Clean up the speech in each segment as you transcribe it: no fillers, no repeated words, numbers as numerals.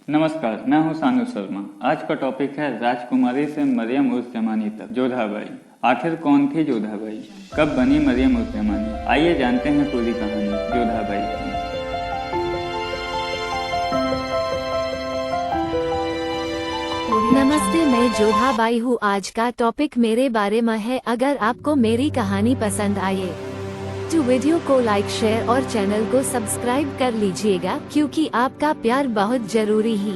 नमस्कार, मैं हूं सानु शर्मा। आज का टॉपिक है राजकुमारी से मरियम उज़ ज़मानी तक जोधाबाई। आखिर कौन थी जोधाबाई? कब बनी मरियम उज़ ज़मानी? आइए जानते हैं पूरी कहानी जोधाबाई की। नमस्ते, मैं जोधाबाई हूँ। आज का टॉपिक मेरे बारे में है। अगर आपको मेरी कहानी पसंद आए तो वीडियो को लाइक, शेयर और चैनल को सब्सक्राइब कर लीजिएगा, क्योंकि आपका प्यार बहुत जरूरी है।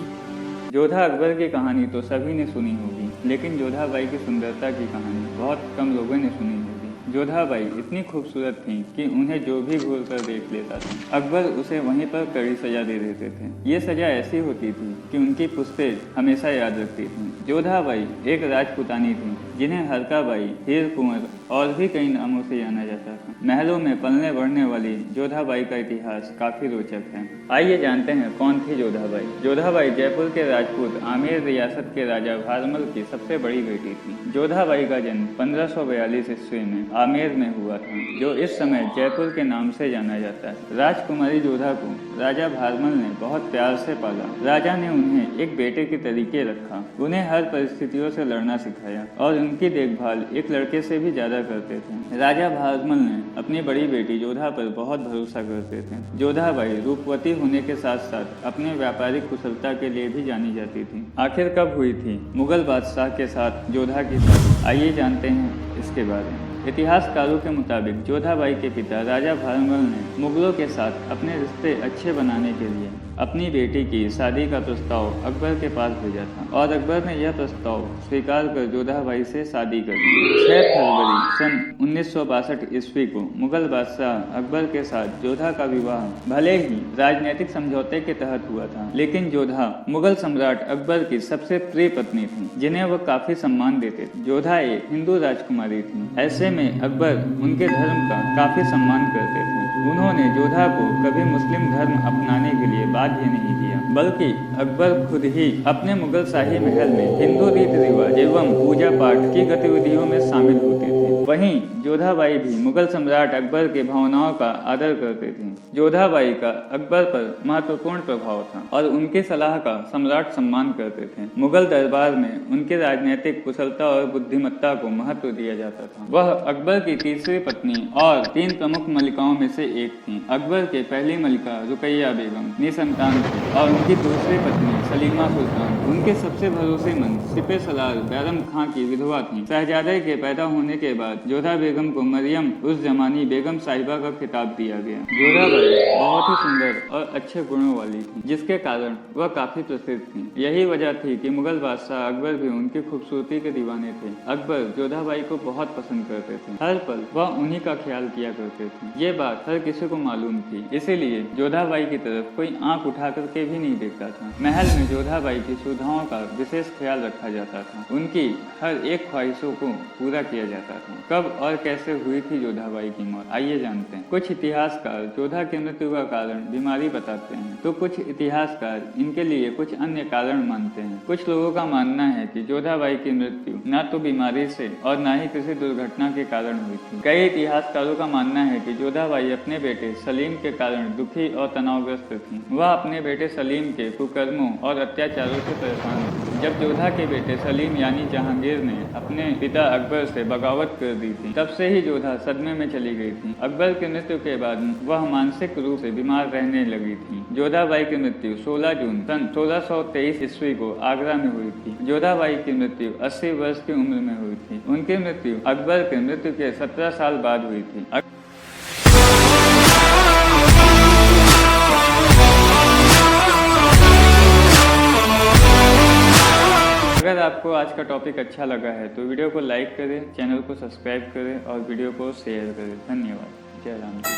जोधा अकबर की कहानी तो सभी ने सुनी होगी, लेकिन जोधाबाई की सुंदरता की कहानी बहुत कम लोगों ने सुनी होगी। जोधाबाई इतनी खूबसूरत थी कि उन्हें जो भी घूर कर देख लेता था, अकबर उसे वहीं पर कड़ी सजा दे देते थे। ये सजा ऐसी होती थी कि उनकी पुश्तें हमेशा याद रखती थी। जोधाबाई एक राजपुतानी थी जिन्हें हरकाबाई, हीर कुंवर और भी कई नामों से जाना जाता था। महलों में पलने बढ़ने वाली जोधाबाई का इतिहास काफी रोचक है। आइए जानते हैं कौन थी जोधाबाई। जोधाबाई जयपुर के राजपूत आमेर रियासत के राजा भारमल की सबसे बड़ी बेटी थी। जोधाबाई का जन्म 1542 ईस्वी में आमेर में हुआ था, जो इस समय जयपुर के नाम से जाना जाता है। राजकुमारी जोधा को राजा भारमल ने बहुत प्यार से पाला। राजा ने उन्हें एक बेटे के तरीके रखा, उन्हें हर परिस्थितियों से लड़ना सिखाया और उनकी देखभाल एक लड़के से भी ज्यादा करते थे। राजा भारमल ने अपनी बड़ी बेटी जोधा पर बहुत भरोसा करते थे। जोधाबाई रूपवती होने के साथ साथ अपने व्यापारिक कुशलता के लिए भी जानी जाती थी। आखिर कब हुई थी मुगल बादशाह के साथ जोधा की शादी? आइए जानते हैं इसके बारे में। इतिहासकारों के मुताबिक जोधाबाई के पिता राजा भारमल ने मुगलों के साथ अपने रिश्ते अच्छे बनाने के लिए अपनी बेटी की शादी का प्रस्ताव अकबर के पास भेजा था और अकबर ने यह प्रस्ताव स्वीकार कर जोधाबाई से शादी कर दी। 6 फरवरी सन 1962 ईस्वी को मुगल बादशाह अकबर के साथ जोधा का विवाह भले ही राजनीतिक समझौते के तहत हुआ था, लेकिन जोधा मुगल सम्राट अकबर की सबसे प्रिय पत्नी थी, जिन्हें वह काफी सम्मान देते थे। जोधा एक हिंदू राजकुमारी थी, ऐसे में अकबर उनके धर्म का काफी सम्मान करते थे। उन्होंने जोधा को कभी मुस्लिम धर्म अपनाने के लिए बाध्य नहीं किया, बल्कि अकबर खुद ही अपने मुगल शाही महल में हिंदू रीति रिवाज एवं पूजा पाठ की गतिविधियों में शामिल होते थे। वहीं जोधाबाई भी मुगल सम्राट अकबर के भावनाओं का आदर करते थे। जोधाबाई का अकबर पर महत्वपूर्ण प्रभाव था और उनकी सलाह का सम्राट सम्मान करते थे। मुगल दरबार में उनकी राजनीतिक कुशलता और बुद्धिमत्ता को महत्व दिया जाता था। वह अकबर की तीसरी पत्नी और 3 प्रमुख मलिकाओं में से एक थी। अकबर के पहली मलिका रुकैया बेगम निसंतान थी और उनकी दूसरी पत्नी सलीमा सुल्तान उनके सबसे भरोसेमंद सिपे सलार बैरम खां की विधवा थी। शहजादे के पैदा होने के बाद जोधा बेगम को मरियम उज़ ज़मानी बेगम साहिबा का खिताब दिया गया। जोधाबाई बहुत ही सुंदर और अच्छे गुणों वाली थी, जिसके कारण वह काफी प्रसिद्ध थी। यही वजह थी कि मुगल बादशाह अकबर भी उनकी खूबसूरती के दीवाने थे। अकबर जोधाबाई को बहुत पसंद करते थे, हर पल वह उन्हीं का ख्याल किया करते थे। ये बात हर किसी को मालूम थी, इसीलिए जोधाबाई की तरफ कोई आंख उठा करके भी नहीं देखता था। महल में जोधाबाई की सुविधाओं का विशेष ख्याल रखा जाता था, उनकी हर एक ख्वाहिशों को पूरा किया जाता था। कब और कैसे हुई थी जोधाबाई की मौत? आइए जानते हैं। कुछ इतिहासकार जोधा की मृत्यु का कारण बीमारी बताते हैं, तो कुछ इतिहासकार इनके लिए कुछ अन्य कारण मानते हैं। कुछ लोगों का मानना है कि जोधाबाई की मृत्यु न तो बीमारी से और न ही किसी दुर्घटना के कारण हुई थी। कई इतिहासकारों का मानना है कि जोधाबाई अपने बेटे सलीम के कारण दुखी और तनावग्रस्त थी। वह अपने बेटे सलीम के कुकर्मों और अत्याचारों से परेशान थी। जब जोधा के बेटे सलीम यानी जहांगीर ने अपने पिता अकबर से बगावत कर दी थी, तब से ही जोधा सदमे में चली गई थी। अकबर की मृत्यु के बाद वह मानसिक रूप से बीमार रहने लगी थी। जोधाबाई की मृत्यु 16 जून सन 1623 ईस्वी को आगरा में हुई थी। जोधाबाई की मृत्यु 80 वर्ष की उम्र में हुई थी। उनकी मृत्यु अकबर की मृत्यु के 17 साल बाद हुई थी। अगर आपको आज का टॉपिक अच्छा लगा है तो वीडियो को लाइक करें, चैनल को सब्सक्राइब करें और वीडियो को शेयर करें। धन्यवाद। जय राम जी।